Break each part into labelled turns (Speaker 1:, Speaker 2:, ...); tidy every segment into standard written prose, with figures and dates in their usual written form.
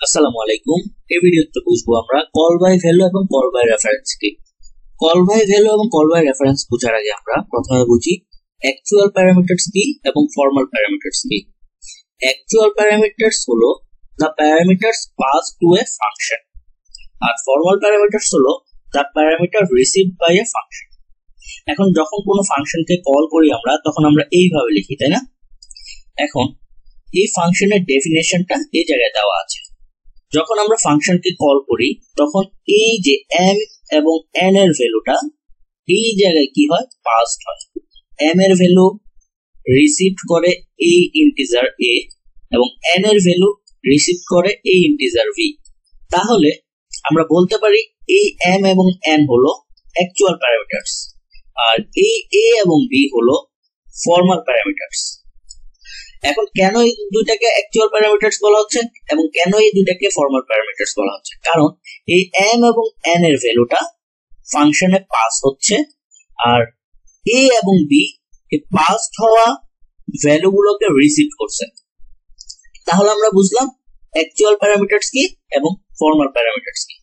Speaker 1: আসসালামু আলাইকুম। এই ভিডিওতে বুঝবো আমরা কল বাই ভ্যালু এবং কল বাই রেফারেন্স কি। কল বাই ভ্যালু এবং কল বাই রেফারেন্স বোঝার আগে আমরা প্রথমে বুঝি অ্যাকচুয়াল প্যারামিটারস কি এবং ফর্মাল প্যারামিটারস কি। অ্যাকচুয়াল প্যারামিটারস হলো the parameters pass to a function, আর ফর্মাল প্যারামিটারস হলো the parameter received by a function. এখন যখন কোনো ফাংশনকে কল করি আমরা, তখন আমরা এইভাবে লিখি, তাই না? এখন এই ফাংশনের ডেফিনেশনটা এই জায়গায় দেওয়া আছে। যখন আমরা ফাংশনকে কল করি তখন এই যে m এবং n এর ভ্যালুটা এই জায়গায় কি হয়, পাসড হয়। m এর ভ্যালু রিসিভ করে এই ইন্টিজার a এবং n এর ভ্যালু রিসিভ করে এই ইন্টিজার v। তাহলে আমরা বলতে পারি এই m এবং n হলো অ্যাকচুয়াল প্যারামিটারস, আর এই a এবং b হলো ফর্মাল প্যারামিটারস। এখন কেন এই দুইটাকে অ্যাকচুয়াল প্যারামিটারস বলা হচ্ছে এবং কেন এই দুইটাকে ফর্মাল প্যারামিটারস বলা হচ্ছে? কারণ এই m এবং n এর ভ্যালুটা ফাংশনে পাস হচ্ছে, আর a এবং b এই পাসড হওয়া ভ্যালুগুলোকে রিসিভ করছে। তাহলে আমরা বুঝলাম অ্যাকচুয়াল প্যারামিটারস কি এবং ফর্মাল প্যারামিটারস কি।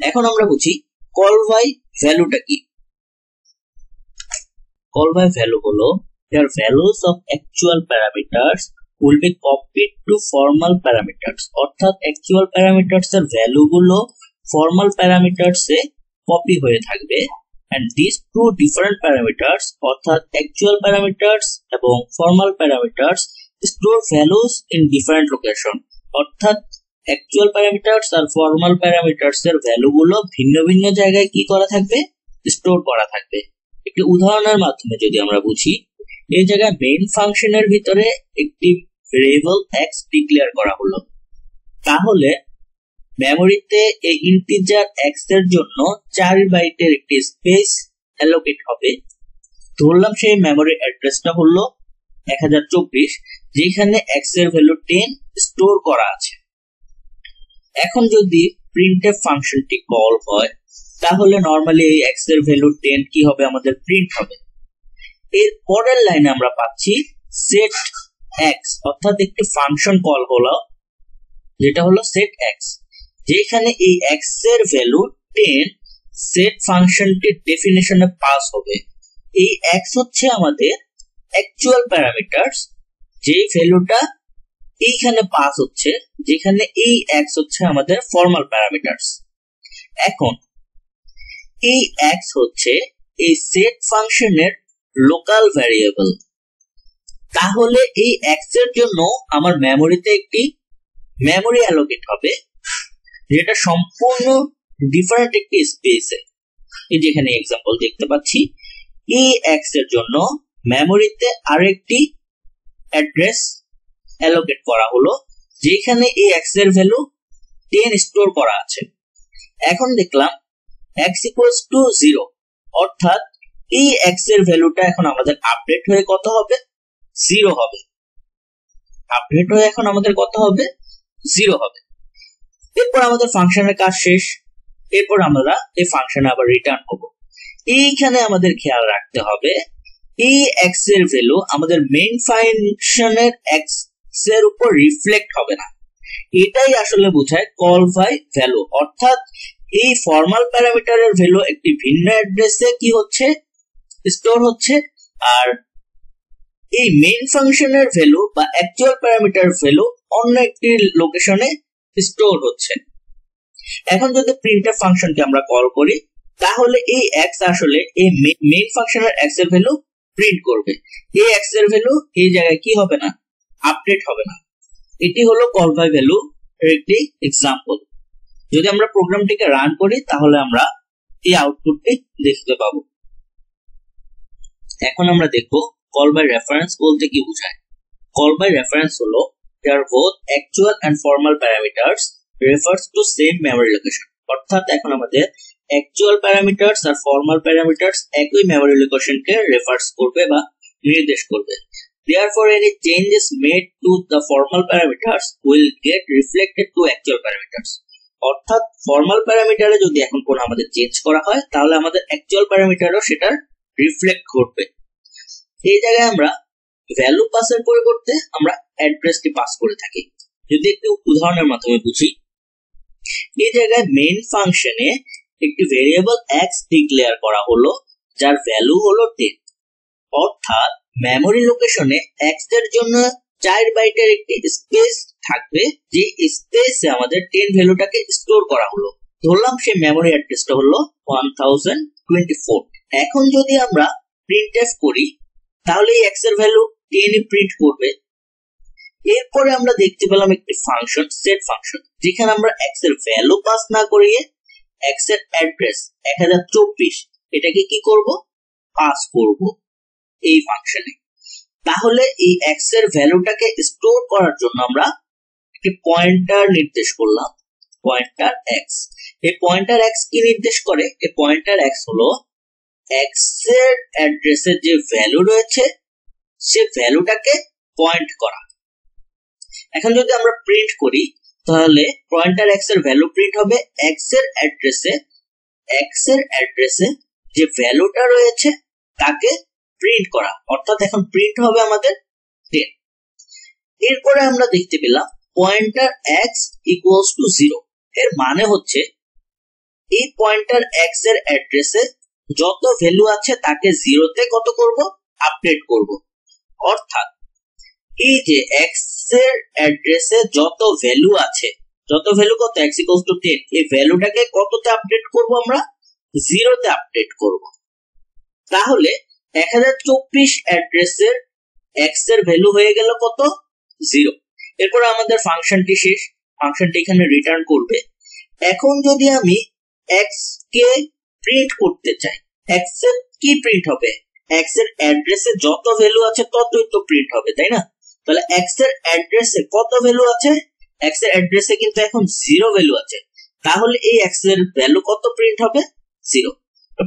Speaker 1: এখন আমরা বুঝি কল বাই ভ্যালুটা কি। কল বাই ভ্যালু হলো their values of actual parameters will be copied to formal parameters, অর্থাৎ actual parameters এর ভ্যালু গুলো formal parameters এ কপি হয়ে থাকবে, and these two different parameters অর্থাৎ actual parameters এবং formal parameters store values in different location, অর্থাৎ actual parameters আর formal parameters এর value গুলো ভিন্ন ভিন্ন জায়গায় কি করা থাকবে, স্টোর করা থাকবে। একটি উদাহরণের মাধ্যমে যদি আমরা বুঝি, এই জায়গায় মেইন ফাংশনের ভিতরে একটি ভেরিয়েবল x ডিক্লেয়ার করা হলো। তাহলে মেমরিতে এই ইন্টিজার x এর জন্য 4 বাইটের একটি স্পেস অ্যালোকেট হবে। ধরলাম সেই মেমরি অ্যাড্রেসটা হলো 1024, যেখানে x এর ভ্যালু 10 স্টোর করা আছে। এখন যদি প্রিন্টএফ ফাংশনটি কল হয়, তাহলে নরমালি এই x এর ভ্যালু 10 কি হবে, আমাদের প্রিন্ট হবে। এর পরের লাইনে আমরা পাচ্ছি set x, অর্থাৎ একটি ফাংশন কল হলো যেটা হলো set x, যেখানে এই x এর ভ্যালু 10 set ফাংশনটির ডেফিনেশনে পাস হবে। এই x হচ্ছে আমাদের অ্যাকচুয়াল প্যারামিটারস, যেই ভ্যালুটা এইখানে পাস হচ্ছে, যেখানে এই x হচ্ছে আমাদের ফর্মাল প্যারামিটারস। এখন এই x হচ্ছে এই set ফাংশনের লোকাল ভ্যারিয়েবল। তাহলে এই x এর জন্য আমার মেমরিতে একটি মেমরি অ্যালোকেট হবে, যেটা সম্পূর্ণ ডিফারেন্ট একটি স্পেসে। এই যেখানে एग्जांपल দেখতে পাচ্ছি, এই x এর জন্য মেমরিতে আরেকটি অ্যাড্রেস অ্যালোকেট করা হলো, যেখানে এই x এর ভ্যালু 10 স্টোর করা আছে। এখন দেখলাম x = 0, অর্থাৎ এই x এর ভ্যালুটা এখন আমাদের আপডেট হয়ে কত হবে, 0 হবে। আপডেট হয়ে এখন আমাদের কত হবে, 0 হবে। এরপর আমাদের ফাংশনের কাজ শেষ। এরপর আমরা এই ফাংশনে আবার রিটার্ন হব। এইখানে আমাদের খেয়াল রাখতে হবে এই x এর ভ্যালু আমাদের মেইন ফাংশনের x এর উপর রিফ্লেক্ট হবে না। এটাই আসলে বোঝায় কল বাই ভ্যালু, অর্থাৎ এই ফর্মাল প্যারামিটারের ভ্যালু একটি ভিন্ন অ্যাড্রেসে কি হচ্ছে, স্টোর হচ্ছে, আর এই মেইন ফাংশনের ভ্যালু বা অ্যাকচুয়াল প্যারামিটার ভ্যালু অন্য একটি লোকেশনে স্টোর হচ্ছে। এখন যদি প্রিন্টএফ ফাংশনকে আমরা কল করি, তাহলে এই x আসলে এই মেইন ফাংশনের x এর ভ্যালু প্রিন্ট করবে। এই x এর ভ্যালু এই জায়গায় কি হবে না, আপডেট হবে না। এটি হলো কল বাই ভ্যালু এর একটি एग्जांपल। যদি আমরা প্রোগ্রামটিকে রান করি, তাহলে আমরা এই আউটপুটটি দেখতে পাবো। এখন আমরা দেখব কল বাই রেফারেন্স বলতে কি বোঝায়। কল বাই রেফারেন্স হলো there both actual and formal parameters refers to same memory location, অর্থাৎ এখন আমাদের অ্যাকচুয়াল প্যারামিটারস আর ফর্মাল প্যারামিটারস একই মেমরি লোকেশনকে রেফারস করবে বা নির্দেশ করবে। Therefore, any changes made to the formal parameters will get reflected to actual parameters. অর্থাৎ ফর্মাল প্যারামিটারে যদি এখন কোনো আমাদের চেঞ্জ করা হয়, তাহলে আমাদের অ্যাকচুয়াল প্যারামিটারও সেটা রিফ্লেক্ট করবে। এই জায়গায় আমরা ভ্যালু পাসের পরিবর্তে আমরা অ্যাড্রেসটি পাস করে থাকি। যদি একটু উদাহরণের মাধ্যমে বুঝি, এই জায়গায় মেইন ফাংশনে একটি ভেরিয়েবল x ডিক্লেয়ার করা হলো যার ভ্যালু হলো 10। অর্থাৎ মেমরি লোকেশনে x এর জন্য 4 বাইটের একটি স্পেস থাকবে, যে স্পেসে আমাদের 10 ভ্যালুটাকে স্টোর করা হলো। ধরলাম সেই মেমরি অ্যাড্রেসটা হলো 1024। এখন যদি আমরা প্রিন্টএফ করি তাহলে এই x এর ভ্যালু 10 প্রিন্ট করবে। এরপরে আমরা দেখতে পেলাম একটি ফাংশন সেট ফাংশন, যেখানে আমরা x এর ভ্যালু পাস না করিয়ে x এর অ্যাড্রেস 1024 এটাকে কি করব, পাস করব এই ফাংশনে। তাহলে এই x এর ভ্যালুটাকে স্টোর করার জন্য আমরা একটি পয়েন্টার নির্দেশ করলাম, পয়েন্টার x। এই পয়েন্টার x কি নির্দেশ করে? এই পয়েন্টার x হলো x এর অ্যাড্রেসের যে ভ্যালু রয়েছে সে ভ্যালুটাকে পয়েন্ট করা। এখন যদি আমরা প্রিন্ট করি তাহলে পয়েন্টার x এর ভ্যালু প্রিন্ট হবে x এর অ্যাড্রেসে যে ভ্যালুটা রয়েছে তাকে প্রিন্ট করা, অর্থাৎ এখন প্রিন্ট হবে আমাদের 10। এরপরে আমরা দেখতে পেলাম পয়েন্টার x ইকুয়ালস টু 0। এর মানে হচ্ছে এই পয়েন্টার x এর অ্যাড্রেসে যত ভ্যালু আছে তাকে 0 তে কত করব, আপডেট করব। অর্থাৎ এই যে x এর অ্যাড্রেসে যত ভ্যালু আছে, যত ভ্যালু কত, x ইকুয়ালস টু 10, এই ভ্যালুটাকে কততে আপডেট করব, আমরা 0 তে আপডেট করব। তাহলে 1024 অ্যাড্রেসের x এর ভ্যালু হয়ে গেল কত, 0। এরপর আমাদের ফাংশনটি শেষ, ফাংশনটি এখানে রিটার্ন করবে। এখন যদি আমি x কে প্রিন্ট করতে চাই, x এর কি প্রিন্ট হবে, x এর অ্যাড্রেসে যত ভ্যালু আছে ততই তো প্রিন্ট হবে, তাই না? তাহলে x এর অ্যাড্রেসে কত ভ্যালু আছে, x এর অ্যাড্রেসে কিন্তু এখন 0 ভ্যালু আছে। তাহলে এই x এর ভ্যালু কত প্রিন্ট হবে, 0।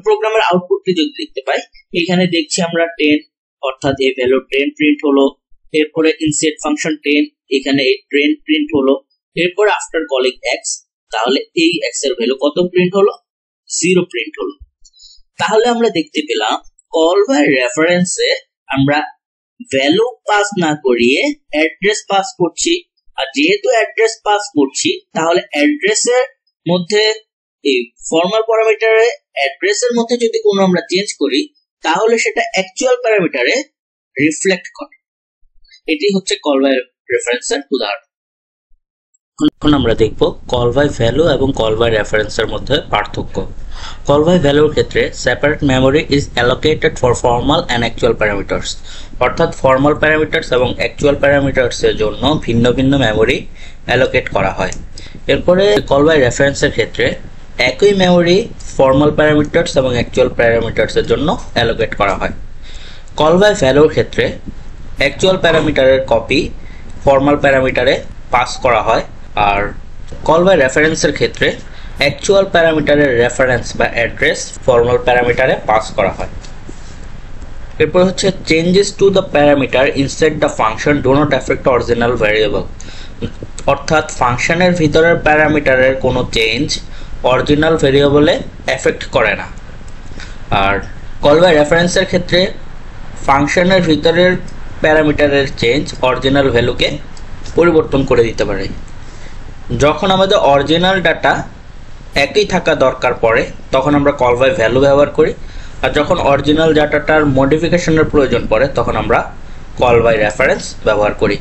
Speaker 1: প্রোগ্রামের আউটপুটটি যদি দেখতে পাই, এখানে দেখছি আমরা 10, অর্থাৎ এই ভ্যালু 10 প্রিন্ট হলো। এরপরে ইনসেট ফাংশন 10, এখানে এই 10 প্রিন্ট হলো। এরপর আফটার কলিং x, তাহলে এই x এর ভ্যালু কত প্রিন্ট হলো, 0 প্রিন্ট হলো। তাহলে আমরা দেখতে পেলাম কল বাই রেফারেন্সে আমরা ভ্যালু পাস না করিয়ে অ্যাড্রেস পাস করছি। আর যেহেতু অ্যাড্রেস পাস করছি তাহলে অ্যাড্রেসের মধ্যে এই ফর্মাল প্যারামিটারে অ্যাড্রেসের মধ্যে যদি কোনো আমরা চেঞ্জ করি তাহলে সেটা অ্যাকচুয়াল প্যারামিটারে রিফ্লেক্ট করে। এটি হচ্ছে কল বাই রেফারেন্সের উদাহরণ। এখন আমরা দেখব কল বাই ভ্যালু এবং কল বাই রেফারেন্সের মধ্যে পার্থক্য। কল বাই ভ্যালুর ক্ষেত্রে separate memory is allocated for formal and actual parameters, অর্থাৎ ফর্মাল প্যারামিটার্স এবং অ্যাকচুয়াল প্যারামিটার্সের জন্য ভিন্ন ভিন্ন মেমরি অ্যালোকেট করা হয়। এরপরে কল বাই রেফারেন্সের ক্ষেত্রে একই মেমরি ফর্মাল প্যারামিটার্স এবং অ্যাকচুয়াল প্যারামিটার্সের জন্য অ্যালোকেট করা হয়। কল বাই ভ্যালুর ক্ষেত্রে অ্যাকচুয়াল প্যারামিটারের কপি ফর্মাল প্যারামিটারে পাস করা হয়, আর কল বাই রেফারেন্সের ক্ষেত্রে অ্যাকচুয়াল প্যারামিটারের রেফারেন্স বা অ্যাড্রেস ফর্মাল প্যারামিটারে পাস করা হয়। এরপর হচ্ছে changes to the parameter inside the function do not affect original variable, অর্থাৎ ফাংশনের ভিতরের প্যারামিটারের কোনো চেঞ্জ অরিজিনাল ভ্যারিয়েবলে এফেক্ট করে না। আর কল বাই রেফারেন্সের ক্ষেত্রে ফাংশনের ভিতরের প্যারামিটারের চেঞ্জ অরিজিনাল ভ্যালুকে পরিবর্তন করে দিতে পারে। যখন আমাদের অরিজিনাল ডাটা একই থাকা দরকার পড়ে তখন আমরা কল বাই ভ্যালু ব্যবহার করি, আর যখন অরিজিনাল ডাটাটার মডিফিকেশনের প্রয়োজন পড়ে তখন আমরা কল বাই রেফারেন্স ব্যবহার করি।